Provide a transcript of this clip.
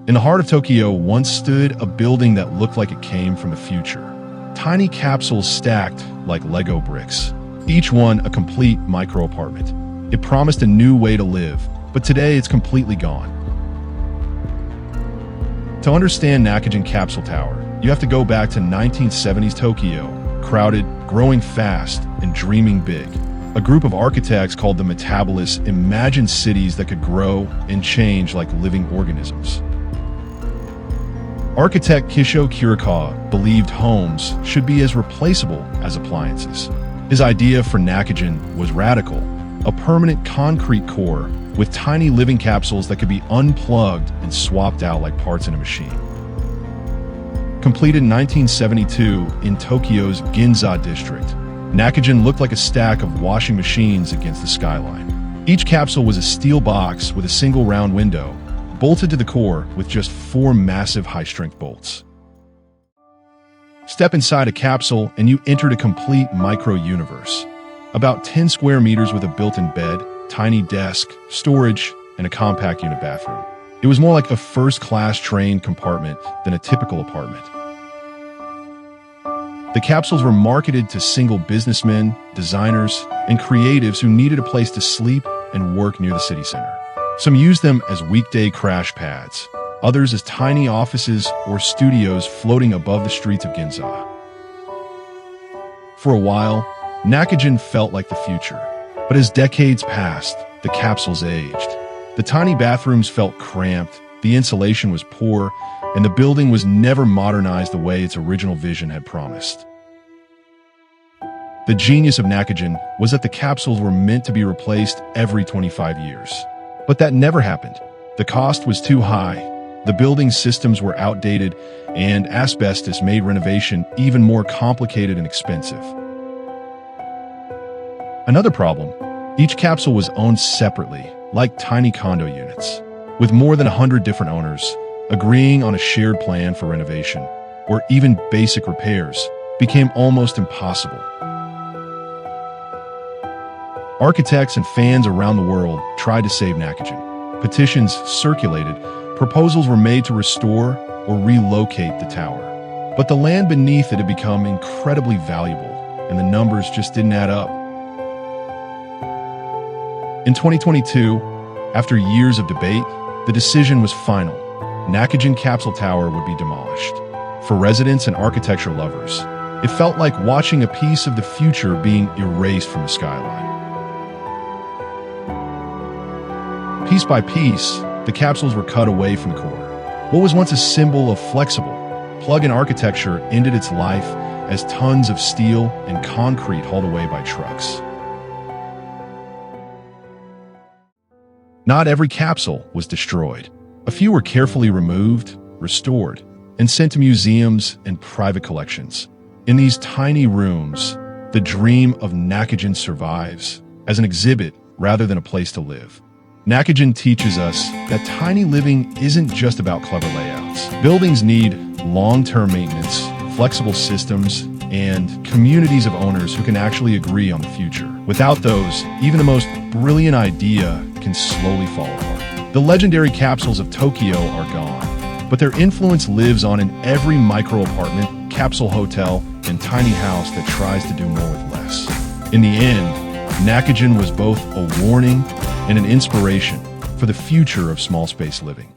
In the heart of Tokyo once stood a building that looked like it came from the future. Tiny capsules stacked like Lego bricks, each one a complete micro-apartment. It promised a new way to live, but today it's completely gone. To understand Nakagin Capsule Tower, you have to go back to 1970s Tokyo, crowded, growing fast, and dreaming big. A group of architects called the Metabolists imagined cities that could grow and change like living organisms. Architect Kisho Kurokawa believed homes should be as replaceable as appliances. His idea for Nakagin was radical, a permanent concrete core with tiny living capsules that could be unplugged and swapped out like parts in a machine. Completed in 1972 in Tokyo's Ginza district, Nakagin looked like a stack of washing machines against the skyline. Each capsule was a steel box with a single round window, bolted to the core with just 4 massive high-strength bolts. Step inside a capsule and you entered a complete micro-universe. About 10 square meters with a built-in bed, tiny desk, storage, and a compact unit bathroom. It was more like a first-class train compartment than a typical apartment. The capsules were marketed to single businessmen, designers, and creatives who needed a place to sleep and work near the city center. Some used them as weekday crash pads, others as tiny offices or studios floating above the streets of Ginza. For a while, Nakagin felt like the future, but as decades passed, the capsules aged. The tiny bathrooms felt cramped, the insulation was poor, and the building was never modernized the way its original vision had promised. The genius of Nakagin was that the capsules were meant to be replaced every 25 years. But that never happened. The cost was too high, the building systems were outdated, and asbestos made renovation even more complicated and expensive. Another problem, each capsule was owned separately, like tiny condo units, with more than 100 different owners, agreeing on a shared plan for renovation, or even basic repairs, became almost impossible. Architects and fans around the world tried to save Nakagin. Petitions circulated, proposals were made to restore or relocate the tower. But the land beneath it had become incredibly valuable, and the numbers just didn't add up. In 2022, after years of debate, the decision was final. Nakagin Capsule Tower would be demolished. For residents and architecture lovers, it felt like watching a piece of the future being erased from the skyline. Piece by piece, the capsules were cut away from the core. What was once a symbol of flexible, plug-in architecture ended its life as tons of steel and concrete hauled away by trucks. Not every capsule was destroyed. A few were carefully removed, restored, and sent to museums and private collections. In these tiny rooms, the dream of Nakagin survives as an exhibit rather than a place to live. Nakagin teaches us that tiny living isn't just about clever layouts. Buildings need long-term maintenance, flexible systems, and communities of owners who can actually agree on the future. Without those, even the most brilliant idea can slowly fall apart. The legendary capsules of Tokyo are gone, but their influence lives on in every micro-apartment, capsule hotel, and tiny house that tries to do more with less. In the end, Nakagin was both a warning and an inspiration for the future of small space living.